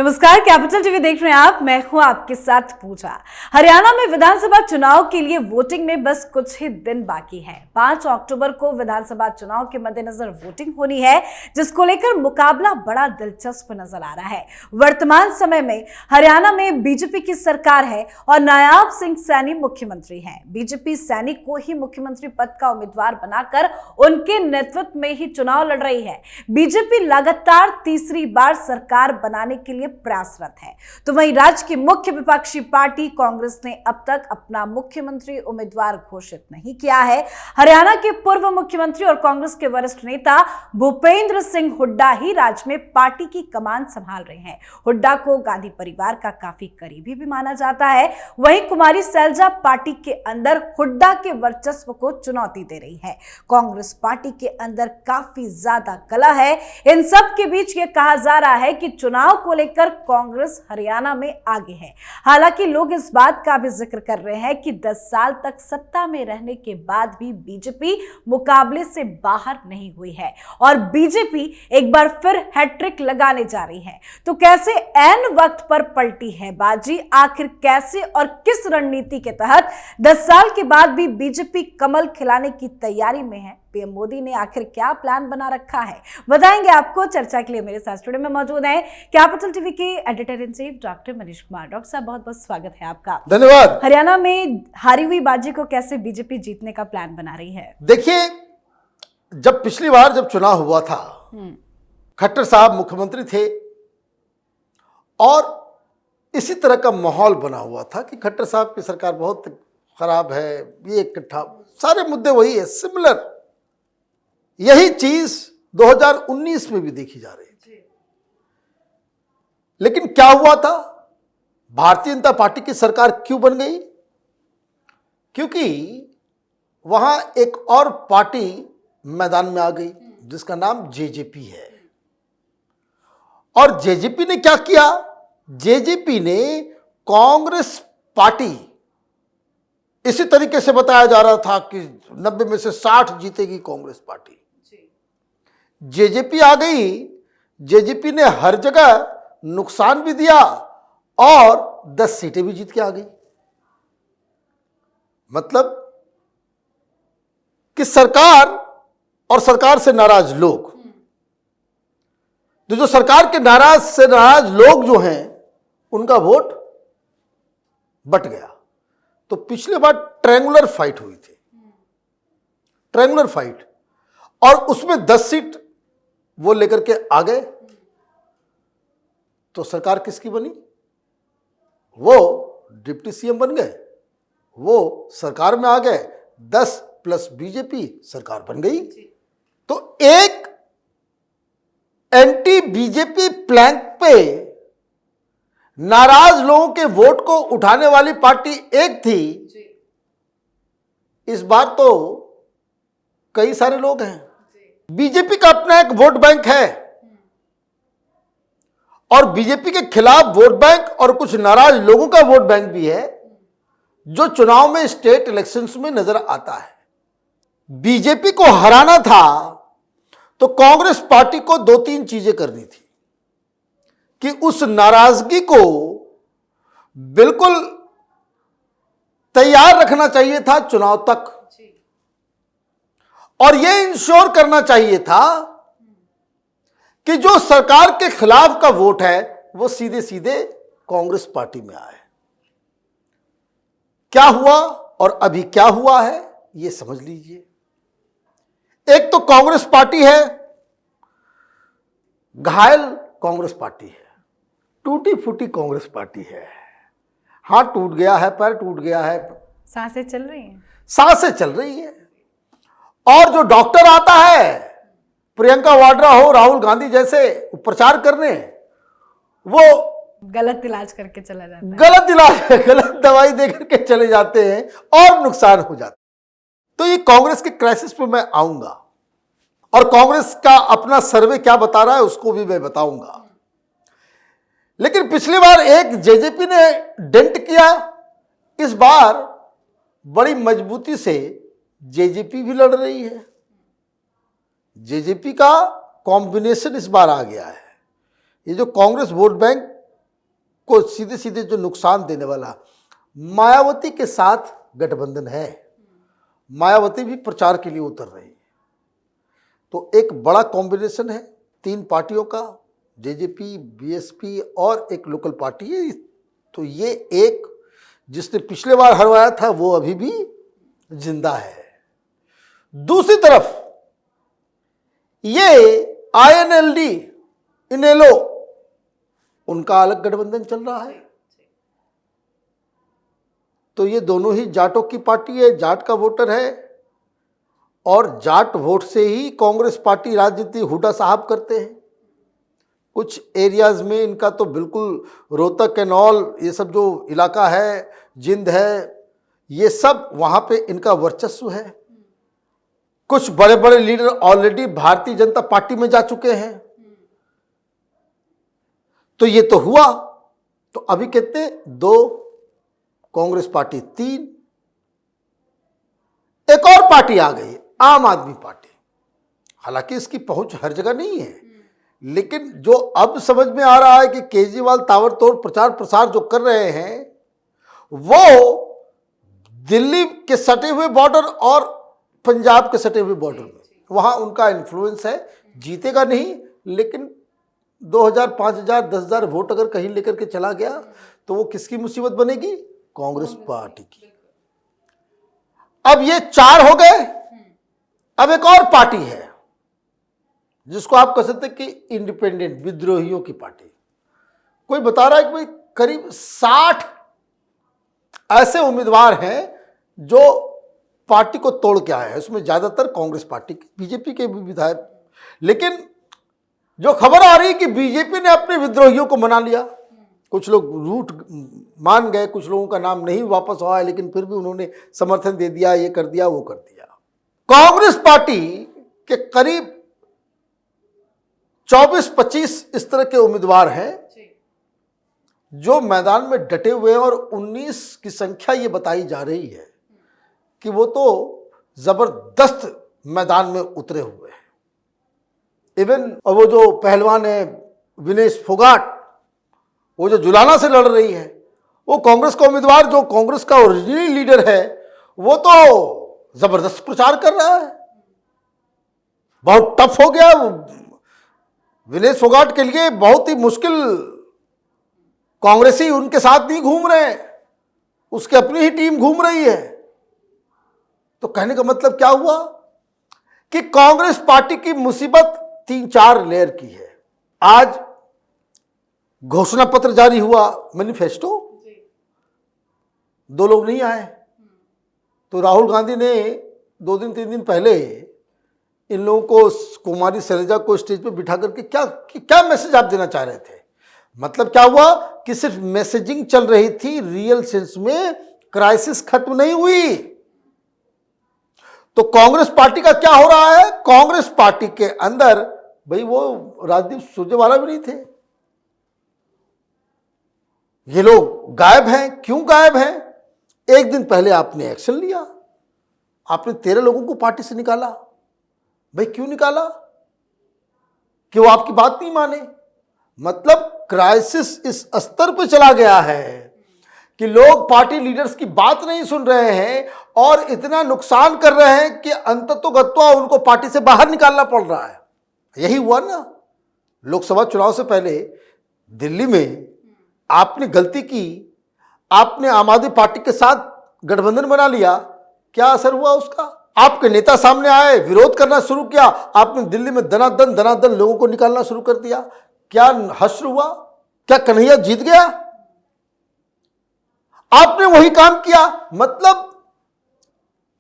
नमस्कार, capital TV देख रहे हैं आप। मैं हूं आपके साथ पूजा। हरियाणा में विधानसभा चुनाव के लिए वोटिंग में बस कुछ ही दिन बाकी है। 5 अक्टूबर को विधानसभा चुनाव के मद्देनजर वोटिंग होनी है, जिसको लेकर मुकाबला बड़ा दिलचस्प नजर आ रहा है। वर्तमान समय में हरियाणा में बीजेपी की सरकार है और नायाब सिंह सैनी मुख्यमंत्री हैं। बीजेपी सैनी को ही मुख्यमंत्री पद का उम्मीदवार बनाकर उनके नेतृत्व में ही चुनाव लड़ रही है। बीजेपी लगातार तीसरी बार सरकार बनाने के लिए प्रयासरत है। तो वहीं राज्य की मुख्य विपक्षी पार्टी कांग्रेस ने अब तक अपना मुख्यमंत्री उम्मीदवार घोषित नहीं किया है। हरियाणा के पूर्व मुख्यमंत्री और कांग्रेस के वरिष्ठ नेता भूपेंद्र सिंह हुड्डा ही राज्य में पार्टी की कमान संभाल रहे हैं। हुड्डा को गांधी परिवार का काफी करीबी भी माना जाता है। वहीं कुमारी सैलजा पार्टी के अंदर हुड्डा के वर्चस्व को चुनौती दे रही है। कांग्रेस पार्टी के अंदर काफी ज्यादा कलह है। इन सब के बीच ये कहा जा रहा है कि चुनाव को लेकर कांग्रेस हरियाणा में आगे है। हालांकि लोग इस बात का भी जिक्र कर रहे हैं कि 10 साल तक सत्ता में रहने के बाद भी बीजेपी मुकाबले से बाहर नहीं हुई है और बीजेपी एक बार फिर हैट्रिक लगाने जा रही है। तो कैसे ऐन वक्त पर पलटी है बाजी? आखिर कैसे और किस रणनीति के तहत 10 साल के बाद भी बीजेपी कमल खिलाने की तैयारी में है? पीएम मोदी ने आखिर क्या प्लान बना रखा है, बताएंगे आपको। चर्चा के लिए मेरे साथ स्टूडियो में मौजूद हैं कैपिटल टीवी के editor in chief doctor Manish Kumar. Doctor साहब, बहुत बहुत स्वागत है आपका। धन्यवाद। हरियाणा में हारी हुई बाजी को कैसे बीजेपी जीतने का प्लान बना रही है? देखिए, जब पिछली बार जब चुनाव हुआ था, खट्टर साहब मुख्यमंत्री थे और इसी तरह का माहौल बना हुआ था कि खट्टर साहब की सरकार बहुत खराब है, ये इकट्ठा सारे मुद्दे वही है, सिमिलर। यही चीज 2019 में भी देखी जा रही थी। लेकिन क्या हुआ था? भारतीय जनता पार्टी की सरकार क्यों बन गई? क्योंकि वहां एक और पार्टी मैदान में आ गई जिसका नाम जेजेपी है। और जेजेपी ने क्या किया? जेजेपी ने कांग्रेस पार्टी, इसी तरीके से बताया जा रहा था कि 90 में से 60 जीतेगी कांग्रेस पार्टी। जेजेपी आ गई। जेजेपी ने हर जगह नुकसान भी दिया और 10 सीटें भी जीत के आ गई। मतलब कि सरकार और सरकार से नाराज लोग, जो सरकार के नाराज लोग जो हैं, उनका वोट बट गया। तो पिछले बार ट्रायंगुलर फाइट हुई थी, ट्रायंगुलर फाइट, और उसमें 10 सीट वो लेकर के आ गए। तो सरकार किसकी बनी? वो डिप्टी सीएम बन गए, वो सरकार में आ गए। 10 प्लस बीजेपी सरकार बन गई। तो एक एंटी बीजेपी प्लैंक पे नाराज लोगों के वोट को उठाने वाली पार्टी एक थी। इस बार तो कई सारे लोग हैं। बीजेपी का अपना एक वोट बैंक है और बीजेपी के खिलाफ वोट बैंक और कुछ नाराज लोगों का वोट बैंक भी है, जो चुनाव में स्टेट इलेक्शंस में नजर आता है। बीजेपी को हराना था तो कांग्रेस पार्टी को 2-3 चीजें करनी थी कि उस नाराजगी को बिल्कुल तैयार रखना चाहिए था चुनाव तक, और यह इंश्योर करना चाहिए था कि जो सरकार के खिलाफ का वोट है वो सीधे सीधे कांग्रेस पार्टी में आए। क्या हुआ और अभी क्या हुआ है ये समझ लीजिए। एक तो कांग्रेस पार्टी है, घायल कांग्रेस पार्टी है, टूटी फूटी कांग्रेस पार्टी है। हाथ टूट गया है, पैर टूट गया है, सांसें चल रही हैं, सांसें चल रही है। और जो डॉक्टर आता है, प्रियंका वाड्रा हो, राहुल गांधी जैसे प्रचार करने, वो गलत इलाज करके चला जाता है, गलत इलाज, गलत दवाई देकर के चले जाते हैं और नुकसान हो जाता है। तो ये कांग्रेस के क्राइसिस पे मैं आऊंगा और कांग्रेस का अपना सर्वे क्या बता रहा है उसको भी मैं बताऊंगा। लेकिन पिछली बार एक जेजेपी ने डेंट किया, इस बार बड़ी मजबूती से जेजेपी भी लड़ रही है। जेजेपी का कॉम्बिनेशन इस बार आ गया है। ये जो कांग्रेस वोट बैंक को सीधे सीधे जो नुकसान देने वाला मायावती के साथ गठबंधन है। मायावती भी प्रचार के लिए उतर रही है। तो एक बड़ा कॉम्बिनेशन है 3 पार्टियों का, जेजेपी, बीएसपी और एक लोकल पार्टी है। तो ये एक जिसने पिछले बार हरवाया था वो अभी भी जिंदा है। दूसरी तरफ ये आईएनएलडी, इनेलो, उनका अलग गठबंधन चल रहा है। तो ये दोनों ही जाटों की पार्टी है, जाट का वोटर है और जाट वोट से ही कांग्रेस पार्टी राजनीति हुड्डा साहब करते हैं। कुछ एरियाज में इनका तो बिल्कुल रोहतक एंड ऑल, ये सब जो इलाका है, जिंद है, ये सब वहां पे इनका वर्चस्व है। कुछ बड़े बड़े leader already Bharatiya Janata party में जा चुके हैं। तो ये तो हुआ। तो अभी कितने? 2, कांग्रेस पार्टी 3, एक और पार्टी आ गई, आम आदमी पार्टी। हालांकि इसकी पहुंच हर जगह नहीं है, लेकिन जो अब समझ में आ रहा है कि केजरीवाल ताबड़तोड़ प्रचार प्रसार जो कर रहे हैं वो दिल्ली के सटे हुए बॉर्डर और पंजाब के सटे हुए बॉर्डर में, वहां उनका इन्फ्लुएंस है। जीतेगा नहीं, लेकिन 2000, 5000, 10,000 वोट अगर कहीं लेकर के चला गया तो वो किसकी मुसीबत बनेगी? कांग्रेस पार्टी की। अब ये 4 हो गए। अब एक और पार्टी है जिसको आप कह सकते हैं कि इंडिपेंडेंट, विद्रोहियों की पार्टी। कोई बता रहा है कि भाई करीब 60 ऐसे उम्मीदवार हैं जो पार्टी को तोड़ के आए हैं। उसमें ज्यादातर कांग्रेस पार्टी के, बीजेपी के भी विधायक। लेकिन जो खबर आ रही है कि बीजेपी ने अपने विद्रोहियों को मना लिया। कुछ लोग रूट मान गए, कुछ लोगों का नाम नहीं वापस आया, लेकिन फिर भी उन्होंने समर्थन दे दिया, ये कर दिया, वो कर दिया। कांग्रेस पार्टी के करीब 24-25 इस तरह के उम्मीदवार हैं जो मैदान में डटे हुए हैं और 19 की संख्या ये बताई जा रही है कि वो तो जबरदस्त मैदान में उतरे हुए हैं। इवन वो जो पहलवान है विनेश फोगाट, वो जो जुलाना से लड़ रही है, वो कांग्रेस का उम्मीदवार जो कांग्रेस का ओरिजिनल लीडर है, वो तो जबरदस्त प्रचार कर रहा है। बहुत टफ हो गया विनेश फोगाट के लिए, बहुत ही मुश्किल। कांग्रेसी उनके साथ नहीं घूम रहे हैं, उसकी अपनी ही टीम घूम रही है। तो कहने का मतलब क्या हुआ कि कांग्रेस पार्टी की मुसीबत 3-4 लेयर की है। आज घोषणा पत्र जारी हुआ, मैनिफेस्टो, 2 लोग नहीं आए। तो राहुल गांधी ने 2 दिन 3 दिन पहले इन लोगों को, कुमारी शैलजा को स्टेज पे बिठा करके क्या मैसेज आप देना चाह रहे थे? मतलब क्या हुआ कि सिर्फ मैसेजिंग चल रही थी, रियल सेंस में क्राइसिस खत्म नहीं हुई। तो कांग्रेस पार्टी का क्या हो रहा है? कांग्रेस पार्टी के अंदर भाई वो राजदीप सुरजेवाला भी नहीं थे। ये लोग गायब हैं। क्यों गायब हैं? एक दिन पहले आपने एक्शन लिया, आपने 13 लोगों को पार्टी से निकाला। भाई क्यों निकाला? कि वो आपकी बात नहीं माने। मतलब क्राइसिस इस स्तर पर चला गया है कि लोग पार्टी लीडर्स की बात नहीं सुन रहे हैं और इतना नुकसान कर रहे हैं कि अंततोगत्वा उनको पार्टी से बाहर निकालना पड़ रहा है। यही हुआ ना लोकसभा चुनाव से पहले दिल्ली में। आपने गलती की, आपने आम आदमी पार्टी के साथ गठबंधन बना लिया। क्या असर हुआ उसका? आपके नेता सामने आए, विरोध करना शुरू किया, आपने दिल्ली में दनादन लोगों को निकालना शुरू कर दिया। क्या हश्र हुआ? क्या कन्हैया जीत गया? आपने वही काम किया। मतलब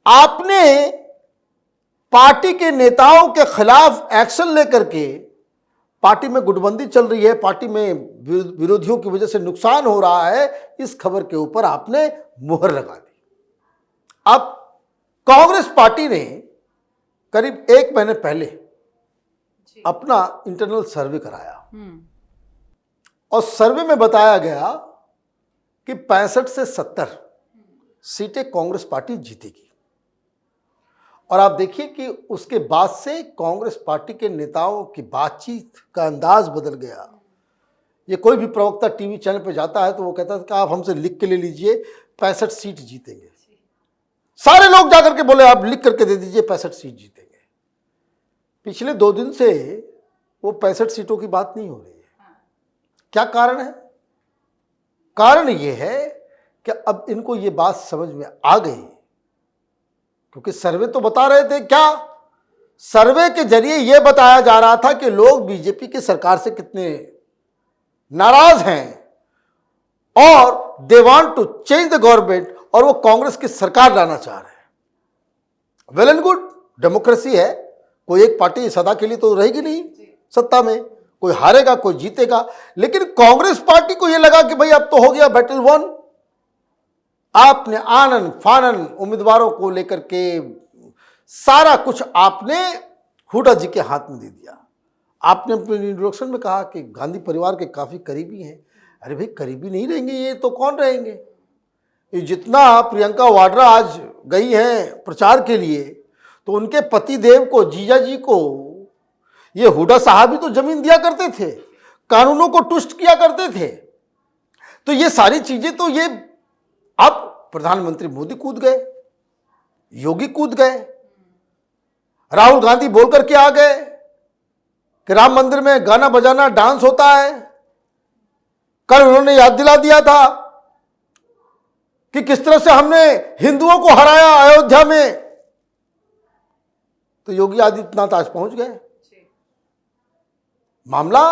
आपने पार्टी के नेताओं के खिलाफ एक्शन लेकर के, पार्टी में गुटबंदी चल रही है, पार्टी में विरोधियों की वजह से नुकसान हो रहा है, इस खबर के ऊपर आपने मुहर लगा दी। अब कांग्रेस पार्टी ने करीब 1 महीने पहले अपना इंटरनल सर्वे कराया और सर्वे में बताया गया कि 65 से 70 सीटें कांग्रेस पार्टी जीतेगी। और आप देखिए कि उसके बाद से कांग्रेस पार्टी के नेताओं की बातचीत का अंदाज बदल गया। ये कोई भी प्रवक्ता टीवी चैनल पे जाता है तो वो कहता है कि आप हमसे लिख के ले लीजिए 65 सीट जीतेंगे। सारे लोग जाकर के बोले आप लिख करके दे दीजिए 65 सीट जीतेंगे। पिछले 2 दिन से वो 65 सीटों की बात नहीं हो रही है। क्या कारण है? कारण ये है कि अब इनको ये बात समझ में आ गई, क्योंकि सर्वे तो बता रहे थे, क्या सर्वे के जरिए यह बताया जा रहा था कि लोग बीजेपी की सरकार से कितने नाराज हैं और they want to change the government, और वो कांग्रेस की सरकार लाना चाह रहे हैं। वेल एंड गुड, डेमोक्रेसी है, कोई एक पार्टी सदा के लिए तो रहेगी नहीं सत्ता में, कोई हारेगा कोई जीतेगा। लेकिन कांग्रेस पार्टी को यह लगा कि भाई अब तो हो गया बैटल वन। आपने आनन फानन उम्मीदवारों को लेकर के सारा कुछ आपने हुड्डा जी के हाथ में दे दिया। आपने अपने इंट्रोडक्शन में कहा कि गांधी परिवार के काफी करीबी हैं। अरे भाई, करीबी नहीं रहेंगे ये तो कौन रहेंगे? ये जितना प्रियंका वाड्रा आज गई हैं प्रचार के लिए, तो उनके पति देव को, जीजा जी को, ये हुड्डा साहब ही तो जमीन दिया करते थे, कानूनों को टुस्ट किया करते थे। तो ये सारी चीजें तो ये अब प्रधानमंत्री मोदी कूद गए, योगी कूद गए, राहुल गांधी बोल करके आ गए कि राम मंदिर में गाना बजाना डांस होता है। कल उन्होंने याद दिला दिया था कि किस तरह से हमने हिंदुओं को हराया अयोध्या में। तो योगी आदित्यनाथ आज पहुंच गए। मामला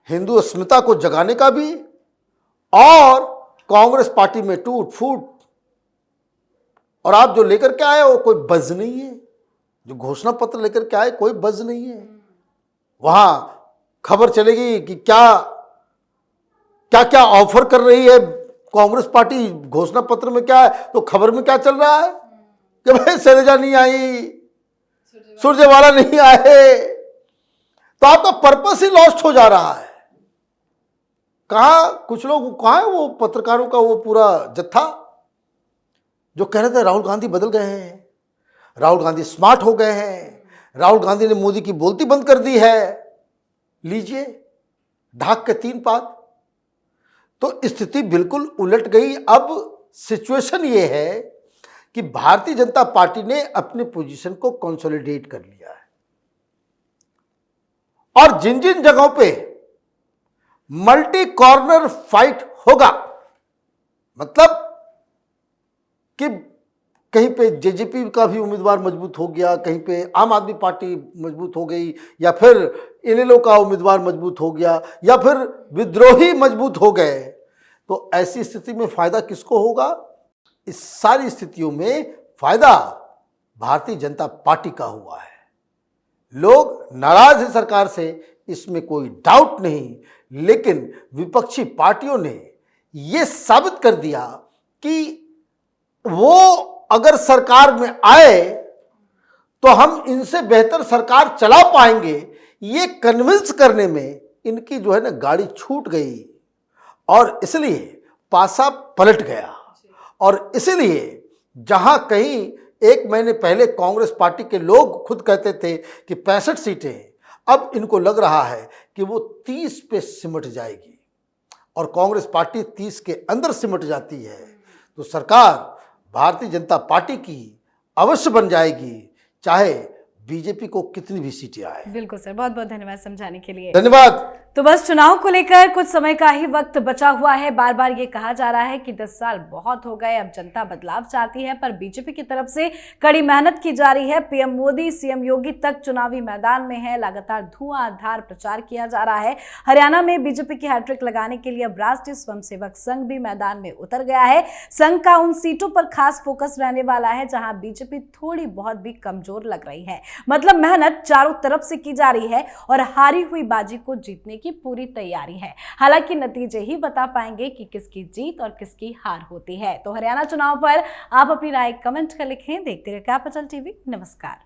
हिंदू अस्मिता को जगाने का भी, और कांग्रेस पार्टी में टूट फूट, और आप जो लेकर के आए वो कोई बज नहीं है। जो घोषणा पत्र लेकर के आए कोई बज नहीं है। वहां खबर चलेगी कि क्या क्या क्या ऑफर कर रही है कांग्रेस पार्टी, घोषणा पत्र में क्या है, तो खबर में क्या चल रहा है कि भाई शैलजा नहीं आई, सुरजेवाला नहीं आए। तो आपका पर्पस ही लॉस्ट हो जा रहा है। कहां कुछ लोग, कहां है वो पत्रकारों का वो पूरा जत्था जो कह रहे थे राहुल गांधी बदल गए हैं, राहुल गांधी स्मार्ट हो गए हैं, राहुल गांधी ने मोदी की बोलती बंद कर दी है। लीजिए ढाक के 3 पात। तो स्थिति बिल्कुल उलट गई। अब सिचुएशन ये है कि भारतीय जनता पार्टी ने अपनी पोजीशन को कंसोलिडेट कर लिया है, और जिन जिन जगहों पे मल्टी कॉर्नर फाइट होगा, मतलब कि कहीं पे जेजेपी का भी उम्मीदवार मजबूत हो गया, कहीं पे आम आदमी पार्टी मजबूत हो गई, या फिर इनेलो का उम्मीदवार मजबूत हो गया, या फिर विद्रोही मजबूत हो गए, तो ऐसी स्थिति में फायदा किसको होगा? इस सारी स्थितियों में फायदा भारतीय जनता पार्टी का हुआ है। लोग नाराज हैं सरकार से, इसमें कोई डाउट नहीं, लेकिन विपक्षी पार्टियों ने यह साबित कर दिया कि वो अगर सरकार में आए तो हम इनसे बेहतर सरकार चला पाएंगे। ये कन्विंस करने में इनकी जो है ना गाड़ी छूट गई, और इसलिए पासा पलट गया। और इसलिए जहां कहीं 1 महीने पहले कांग्रेस पार्टी के लोग खुद कहते थे कि 65 सीटें, अब इनको लग रहा है कि वो 30 पे सिमट जाएगी, और कांग्रेस पार्टी 30 के अंदर सिमट जाती है तो सरकार भारतीय जनता पार्टी की अवश्य बन जाएगी, चाहे बीजेपी को कितनी भी सीटें आए। बिल्कुल सर, बहुत बहुत धन्यवाद समझाने के लिए। धन्यवाद। तो बस चुनाव को लेकर कुछ समय का ही वक्त बचा हुआ है। बार बार ये कहा जा रहा है कि 10 साल बहुत हो गए, अब जनता बदलाव चाहती है, पर बीजेपी की तरफ से कड़ी मेहनत की जा रही है। पीएम मोदी, सीएम योगी तक चुनावी मैदान में है। लगातार धुआंधार प्रचार किया जा रहा है। हरियाणा में बीजेपी की हैट्रिक लगाने के लिए अब राष्ट्रीय स्वयंसेवक संघ भी मैदान में उतर गया है। संघ का उन सीटों पर खास फोकस रहने वाला है जहां बीजेपी थोड़ी बहुत भी कमजोर लग रही है। मतलब मेहनत चारों तरफ से की जा रही है और हारी हुई बाजी को जीतने की पूरी तैयारी है। हालांकि नतीजे ही बता पाएंगे कि किसकी जीत और किसकी हार होती है। तो हरियाणा चुनाव पर आप अपनी राय कमेंट कर लिखें। देखते रहिए कैपिटल टीवी। नमस्कार।